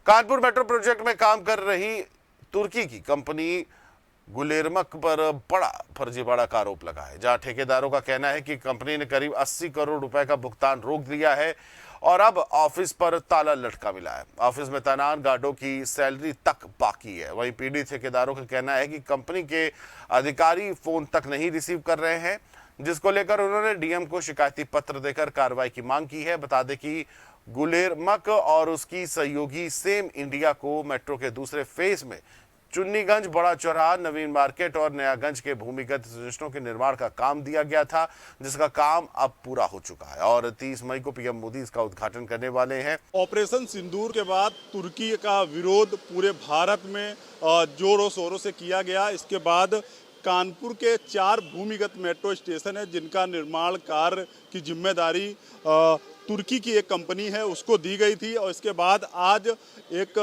Kanpur metro project में काम कर रही तुर्की की कंपनी गुलेरमक पर बड़ा फर्जीवाड़ा का आरोप लगा है, जहां ठेकेदारों का कहना है कि कंपनी ने करीब 80 करोड़ रुपए का भुगतान रोक दिया है और अब ऑफिस पर ताला लटका मिला है। ऑफिस में तैनात गार्डों की सैलरी तक बाकी है। वहीं पीड़ित ठेकेदारों का कहना है कि कंपनी के अधिकारी फोन तक नहीं रिसीव कर रहे हैं, जिसको लेकर उन्होंने डीएम को शिकायती पत्र देकर कार्रवाई की मांग की है। बता दें कि गुलेरमक और उसकी सहयोगी सेम इंडिया को मेट्रो के दूसरे फेज में चुन्नीगंज, बड़ा चौराहा, नवीन मार्केट और नयागंज के भूमिगत स्टेशनों के निर्माण का काम दिया गया था, जिसका काम अब पूरा हो चुका है और 30 मई को पीएम मोदी इसका उद्घाटन करने वाले हैं। ऑपरेशन सिंदूर के बाद तुर्की का विरोध पूरे भारत में जोरों शोरों से किया गया। इसके बाद कानपुर के 4 भूमिगत मेट्रो स्टेशन है, जिनका निर्माण कार्य की जिम्मेदारी तुर्की की एक कंपनी है उसको दी गई थी। और इसके बाद आज एक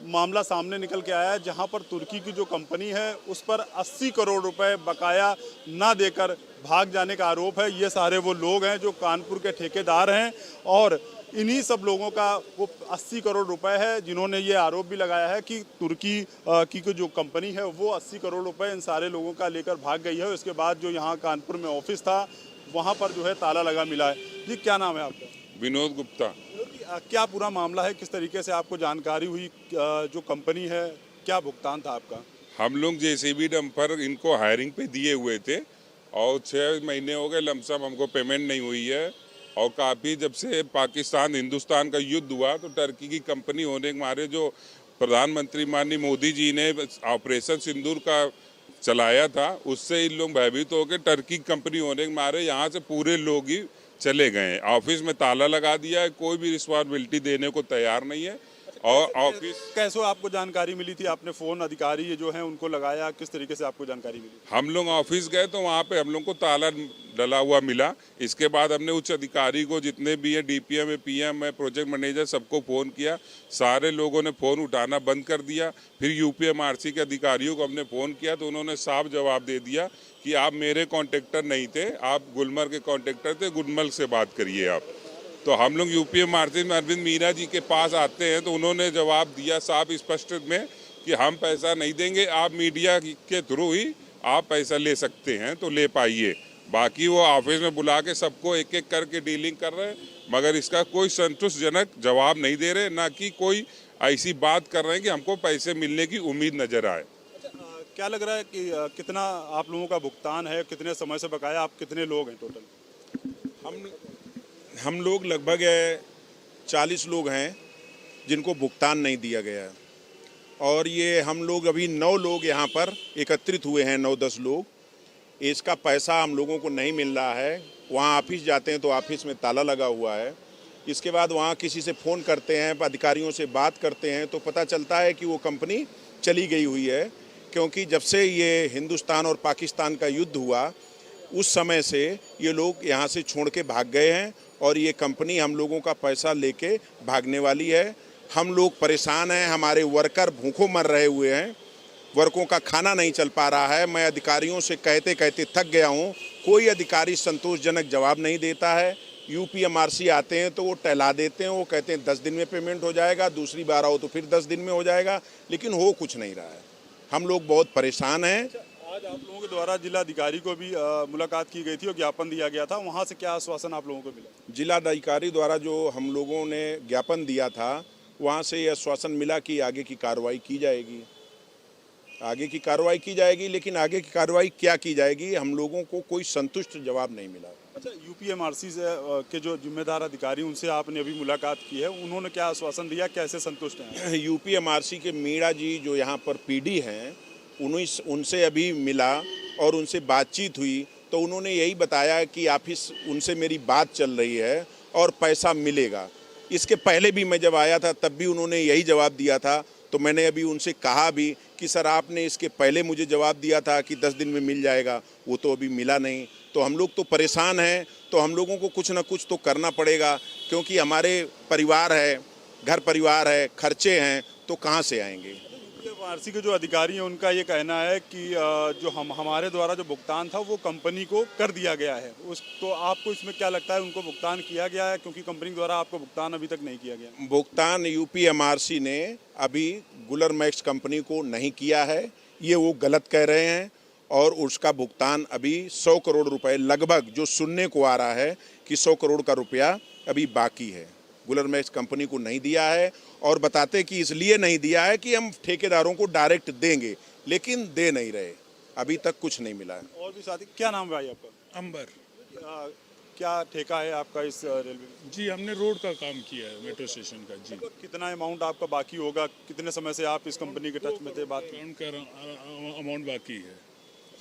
मामला सामने निकल के आया है, जहां पर तुर्की की जो कंपनी है उस पर 80 करोड़ रुपए बकाया ना देकर भाग जाने का आरोप है। ये सारे वो लोग हैं जो कानपुर के ठेकेदार हैं और इन्हीं सब लोगों का वो 80 करोड़ रुपए है, जिन्होंने ये आरोप भी लगाया है कि तुर्की की जो कंपनी है वो 80 करोड़ रुपए इन सारे लोगों का लेकर भाग गई है। इसके बाद जो यहाँ कानपुर में ऑफिस था वहाँ पर जो है ताला लगा मिला है। जी, क्या नाम है आपका? विनोद गुप्ता। क्या पूरा मामला है, किस तरीके से आपको जानकारी हुई? जो कंपनी है, क्या भुगतान था आपका? हम लोग जेसीबी डंपर इनको हायरिंग पे दिए हुए थे और 6 महीने हो गए लमसम हमको पेमेंट नहीं हुई है। और काफ़ी जब से पाकिस्तान हिंदुस्तान का युद्ध हुआ तो टर्की की कंपनी होने के मारे जो प्रधानमंत्री माननीय मोदी जी ने ऑपरेशन सिंदूर का चलाया था, उससे इन लोग भयभीत होकर टर्की कंपनी होने के मारे यहाँ से पूरे लोग ही चले गए। ऑफिस में ताला लगा दिया है, कोई भी रिस्पॉन्सिबिलिटी देने को तैयार नहीं है। और ऑफिस कैसे आपको जानकारी मिली थी? आपने फोन अधिकारी ये जो है उनको लगाया, किस तरीके से आपको जानकारी मिली? हम लोग ऑफिस गए तो वहाँ पे हम लोग को ताला डला हुआ मिला। इसके बाद हमने उच्च अधिकारी को, जितने भी है डीपीएम है, पीएम है, प्रोजेक्ट मैनेजर, सबको फ़ोन किया। सारे लोगों ने फ़ोन उठाना बंद कर दिया। फिर यूपीएमआरसी के अधिकारियों को हमने फ़ोन किया तो उन्होंने साफ जवाब दे दिया कि आप मेरे कॉन्ट्रैक्टर नहीं थे, आप गुलमर्ग के कॉन्ट्रैक्टर थे, गुलमर्ग से बात करिए आप। तो हम लोग यूपीएमआरसी में अरविंद मीना जी के पास आते हैं तो उन्होंने जवाब दिया साफ स्पष्ट में कि हम पैसा नहीं देंगे, आप मीडिया के थ्रू ही आप पैसा ले सकते हैं तो ले पाइए। बाकी वो ऑफिस में बुला के सबको एक एक करके डीलिंग कर रहे हैं, मगर इसका कोई संतुष्टजनक जवाब नहीं दे रहे, ना कि कोई ऐसी बात कर रहे हैं कि हमको पैसे मिलने की उम्मीद नजर आए। क्या लग रहा है कि कितना आप लोगों का भुगतान है, कितने समय से बकाया, आप कितने लोग हैं टोटल? हम लोग लगभग 40 लोग हैं जिनको भुगतान नहीं दिया गया है। और ये हम लोग अभी 9 लोग यहाँ पर एकत्रित हुए हैं, 9-10 लोग। इसका पैसा हम लोगों को नहीं मिल रहा है। वहाँ ऑफिस जाते हैं तो ऑफिस में ताला लगा हुआ है। इसके बाद वहाँ किसी से फ़ोन करते हैं, अधिकारियों से बात करते हैं तो पता चलता है कि वो कंपनी चली गई हुई है, क्योंकि जब से ये हिंदुस्तान और पाकिस्तान का युद्ध हुआ उस समय से ये लोग यहाँ से छोड़ के भाग गए हैं और ये कंपनी हम लोगों का पैसा लेके भागने वाली है। हम लोग परेशान हैं, हमारे वर्कर भूखों मर रहे हुए हैं, वर्कों का खाना नहीं चल पा रहा है। मैं अधिकारियों से कहते कहते थक गया हूँ, कोई अधिकारी संतोषजनक जवाब नहीं देता है। यूपीएमआरसी आते हैं तो वो टहला देते हैं, वो कहते हैं 10 दिन में पेमेंट हो जाएगा, दूसरी बार आओ तो फिर 10 दिन में हो जाएगा, लेकिन हो कुछ नहीं रहा है। हम लोग बहुत परेशान हैं। आज आप लोगों के द्वारा जिलाधिकारी को भी मुलाकात की गई थी और ज्ञापन दिया गया था, वहाँ से क्या आश्वासन आप लोगों को मिला? जिलाधिकारी द्वारा जो हम लोगों ने ज्ञापन दिया था वहाँ से ये आश्वासन मिला कि आगे की कार्रवाई की जाएगी, आगे की कार्रवाई की जाएगी, लेकिन आगे की कार्रवाई क्या की जाएगी हम लोगों को कोई संतुष्ट जवाब नहीं मिला। अच्छा, यूपीएमआरसी से के जो जिम्मेदार अधिकारी उनसे आपने अभी मुलाकात की है, उन्होंने क्या आश्वासन दिया, कैसे संतुष्ट हैं? यूपीएमआरसी के मीणा जी जो यहाँ पर पीडी हैं उनसे अभी मिला और उनसे बातचीत हुई तो उन्होंने यही बताया कि ऑफिस उनसे मेरी बात चल रही है और पैसा मिलेगा। इसके पहले भी मैं जब आया था तब भी उन्होंने यही जवाब दिया था। तो मैंने अभी उनसे कहा भी कि सर आपने इसके पहले मुझे जवाब दिया था कि 10 दिन में मिल जाएगा, वो तो अभी मिला नहीं। तो हम लोग तो परेशान हैं, तो हम लोगों को कुछ ना कुछ तो करना पड़ेगा, क्योंकि हमारे परिवार है, घर परिवार है, खर्चे हैं, तो कहाँ से आएंगे? यूपीएमआरसी के जो अधिकारी हैं उनका ये कहना है कि जो हमारे द्वारा जो भुगतान था वो कंपनी को कर दिया गया है। उस तो आपको इसमें क्या लगता है, उनको भुगतान किया गया है? क्योंकि कंपनी द्वारा आपको भुगतान अभी तक नहीं किया गया। भुगतान यूपीएमआरसी ने अभी गुलर मैक्स कंपनी को नहीं किया है, ये वो गलत कह रहे हैं। और उसका भुगतान अभी 100 करोड़ रुपए लगभग जो सुनने को आ रहा है कि 100 करोड़ का रुपया अभी बाकी है, गुलर मैक्स कंपनी को नहीं दिया है। और बताते कि इसलिए नहीं दिया है कि हम ठेकेदारों को डायरेक्ट देंगे, लेकिन दे नहीं रहे, अभी तक कुछ नहीं मिला है। और भी साथी, क्या नाम है भाई आपका? अंबर क्या ठेका है आपका इस रेलवे में? जी, हमने रोड का काम किया है, मेट्रो स्टेशन का। जी, कितना अमाउंट आपका बाकी होगा? कितने समय से आप इस कंपनी के टच में थे? बात अकाउंट का अमाउंट बाकी है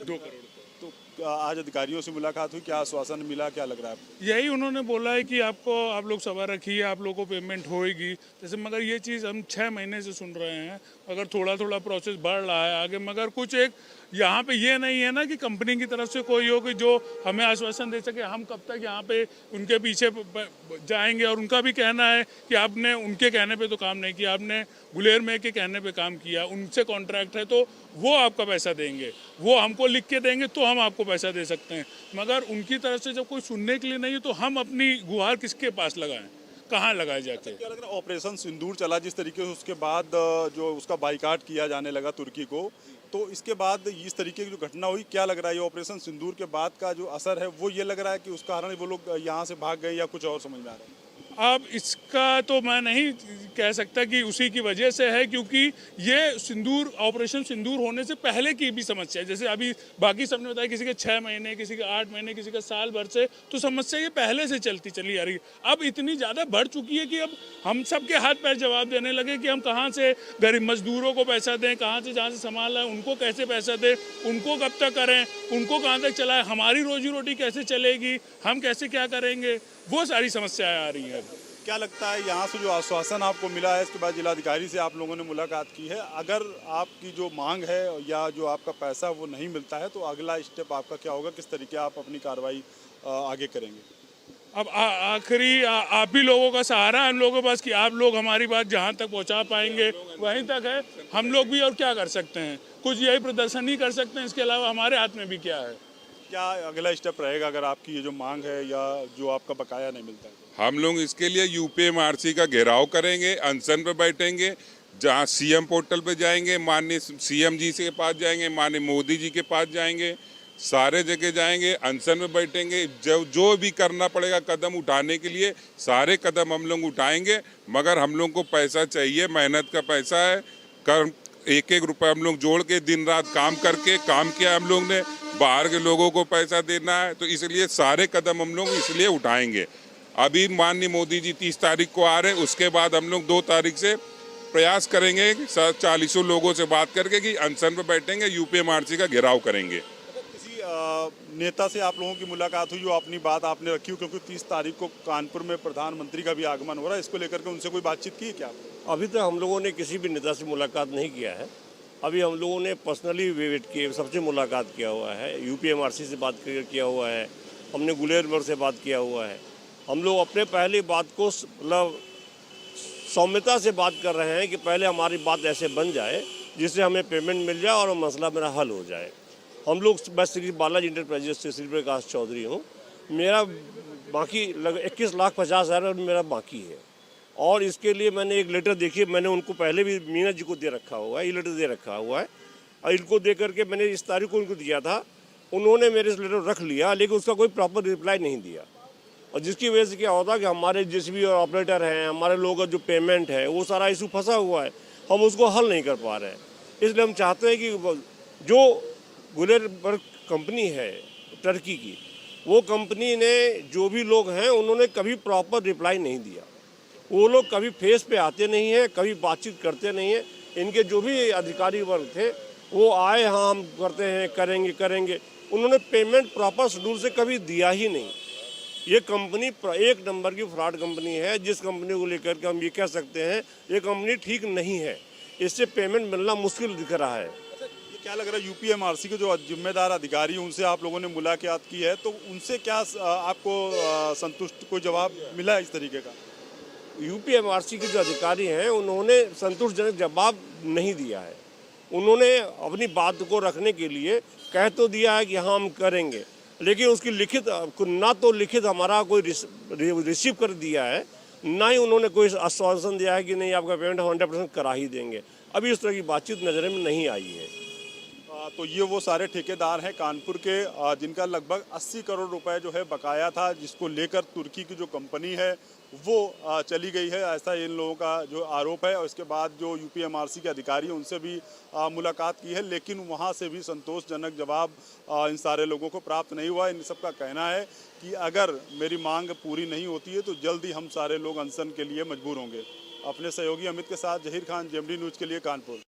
2 करोड़। तो आज अधिकारियों से मुलाकात हुई, क्या आश्वासन मिला, क्या लग रहा है आपको? यही उन्होंने बोला है कि आप लोग सब्र रखिए, आप लोगों को पेमेंट होएगी जैसे। मगर ये चीज़ हम 6 महीने से सुन रहे हैं, अगर थोड़ा थोड़ा प्रोसेस बढ़ रहा है आगे, मगर कुछ एक यहाँ पे ये नहीं है ना कि कंपनी की तरफ से कोई हो कि जो हमें आश्वासन दे सके। हम कब तक यहाँ पे उनके पीछे जाएंगे? और उनका भी कहना है कि आपने उनके कहने पे तो काम नहीं किया, आपने गुलेर में के कहने पे काम किया, उनसे कॉन्ट्रैक्ट है तो वो आपका पैसा देंगे, वो हमको लिख के देंगे तो हम आपको पैसा दे सकते हैं। मगर उनकी तरफ से जब कोई सुनने के लिए नहीं है तो हम अपनी गुहार किसके पास लगाएं, कहाँ लगाए जाके? क्या लग रहा है ऑपरेशन सिंदूर चला जिस तरीके से, उसके बाद जो उसका बाइकाट किया जाने लगा तुर्की को, तो इसके बाद इस तरीके की जो घटना हुई, क्या लग रहा है ये ऑपरेशन सिंदूर के बाद का जो असर है वो ये लग रहा है कि उस कारण वो लोग यहाँ से भाग गए, या कुछ और समझ में आ रहा है? अब इसका तो मैं नहीं कह सकता कि उसी की वजह से है, क्योंकि ये सिंदूर ऑपरेशन सिंदूर होने से पहले की भी समस्या है। जैसे अभी बाकी सबने बताया किसी के 6 महीने, किसी के 8 महीने, किसी का साल भर से, तो समस्या ये पहले से चली आ रही है। अब इतनी ज़्यादा बढ़ चुकी है कि अब हम सबके हाथ पैर जवाब देने लगे कि हम कहाँ से गरीब मजदूरों को पैसा दें, कहाँ से जहाँ से संभाल है उनको कैसे पैसा दें, उनको कब तक करें, उनको कहाँ तक चलाएं, हमारी रोजी रोटी कैसे चलेगी, हम कैसे क्या करेंगे, वो सारी समस्याएं आ रही हैं। क्या लगता है यहाँ से जो आश्वासन आपको मिला है, इसके बाद जिलाधिकारी से आप लोगों ने मुलाकात की है, अगर आपकी जो मांग है या जो आपका पैसा वो नहीं मिलता है तो अगला स्टेप आपका क्या होगा? किस तरीके आप अपनी कार्रवाई आगे करेंगे? अब आखिरी आप ही लोगों का सहारा है हम लोगों के पास कि आप लोग हमारी बात जहाँ तक पहुँचा पाएंगे वहीं तक है। हम लोग भी और क्या कर सकते हैं, कुछ यही प्रदर्शन ही कर सकते हैं, इसके अलावा हमारे हाथ में भी क्या है? क्या अगला स्टेप रहेगा अगर आपकी ये जो मांग है या जो आपका बकाया नहीं मिलता है? हम लोग इसके लिए यूपीएमआरसी का घेराव करेंगे, अनशन पे बैठेंगे, जहां सीएम पोर्टल पे जाएंगे, माननीय सीएम जी के पास जाएंगे, माननीय मोदी जी के पास जाएंगे, सारे जगह जाएंगे, अनशन में बैठेंगे। जो भी करना पड़ेगा कदम उठाने के लिए सारे कदम हम लोग उठाएंगे। मगर हम लोग को पैसा चाहिए, मेहनत का पैसा है। एक एक रुपये हम लोग जोड़ के दिन रात काम करके काम किया हम लोग ने, बाहर के लोगों को पैसा देना है, तो इसलिए सारे कदम हम लोग इसलिए उठाएंगे। अभी माननीय मोदी जी 30 तारीख को आ रहे, उसके बाद हम लोग 2 तारीख से प्रयास करेंगे 40 लोगों से बात करके कि अनशन पे बैठेंगे, यूपीएमआरसी का घेराव करेंगे। किसी नेता से आप लोगों की मुलाकात हुई, जो अपनी बात आपने रखी हो, क्योंकि 30 तारीख को कानपुर में प्रधानमंत्री का भी आगमन हो रहा है, इसको लेकर के उनसे कोई बातचीत की क्या? अभी तक हम लोगों ने किसी भी नेता से मुलाकात नहीं किया है। अभी हम लोगों ने पर्सनली विजिट किए, सबसे मुलाकात किया हुआ है, यूपीएमआरसी से बात किया हुआ है, हमने गुलेरमर से बात किया हुआ है। हम लोग अपने पहली बात को मतलब सौम्यता से बात कर रहे हैं कि पहले हमारी बात ऐसे बन जाए जिससे हमें पेमेंट मिल जाए और मसला मेरा हल हो जाए। हम लोग, मैं श्री बालाजी इंटरप्राइजेस से श्री प्रकाश चौधरी हूँ, मेरा बाकी 21,50,000 मेरा बाकी है। और इसके लिए मैंने एक लेटर देखिए, मैंने उनको पहले भी मीना जी को दे रखा हुआ है, ये लेटर दे रखा हुआ है, और इनको दे करके मैंने इस तारीख को उनको दिया था, उन्होंने मेरे इस लेटर रख लिया, लेकिन उसका कोई प्रॉपर रिप्लाई नहीं दिया। और जिसकी वजह से क्या होता है कि हमारे जेसीबी और ऑपरेटर हैं, हमारे लोगों का जो पेमेंट है वो सारा इशू फंसा हुआ है, हम उसको हल नहीं कर पा रहे हैं। इसलिए हम चाहते हैं कि जो गुलेरबर्ग कंपनी है टर्की की, वो कंपनी ने जो भी लोग हैं उन्होंने कभी प्रॉपर रिप्लाई नहीं दिया। वो लोग कभी फेस पे आते नहीं हैं, कभी बातचीत करते नहीं हैं। इनके जो भी अधिकारी वर्ग थे वो आए, हाँ हम करते हैं, करेंगे, उन्होंने पेमेंट प्रॉपर शेड्यूल से कभी दिया ही नहीं। ये कंपनी एक नंबर की फ्रॉड कंपनी है, जिस कंपनी को लेकर के हम ये कह सकते हैं ये कंपनी ठीक नहीं है, इससे पेमेंट मिलना मुश्किल दिख रहा है। ये क्या लग रहा है यूपीएमआरसी के जो जिम्मेदार अधिकारी हैं उनसे आप लोगों ने मुलाकात की है, तो उनसे क्या आपको संतुष्ट कोई जवाब मिला है इस तरीके का? यूपीएमआरसी के जो अधिकारी हैं उन्होंने संतोषजनक जवाब नहीं दिया है। उन्होंने अपनी बात को रखने के लिए कह तो दिया है कि हाँ हम करेंगे, लेकिन उसकी लिखित ना तो लिखित हमारा कोई रिसीव कर दिया है, ना ही उन्होंने कोई आश्वासन दिया है कि नहीं आपका पेमेंट 100% करा ही देंगे। अभी इस तरह की बातचीत नज़र में नहीं आई है। तो ये वो सारे ठेकेदार हैं कानपुर के जिनका लगभग 80 करोड़ रुपए जो है बकाया था, जिसको लेकर तुर्की की जो कंपनी है वो चली गई है, ऐसा इन लोगों का जो आरोप है। और इसके बाद जो यूपीएमआरसी के अधिकारी हैं उनसे भी मुलाकात की है, लेकिन वहाँ से भी संतोषजनक जवाब इन सारे लोगों को प्राप्त नहीं हुआ। इन सबका कहना है कि अगर मेरी मांग पूरी नहीं होती है तो जल्द ही हम सारे लोग अनशन के लिए मजबूर होंगे। अपने सहयोगी अमित के साथ जहीर खान, जेएमडी न्यूज़ के लिए कानपुर।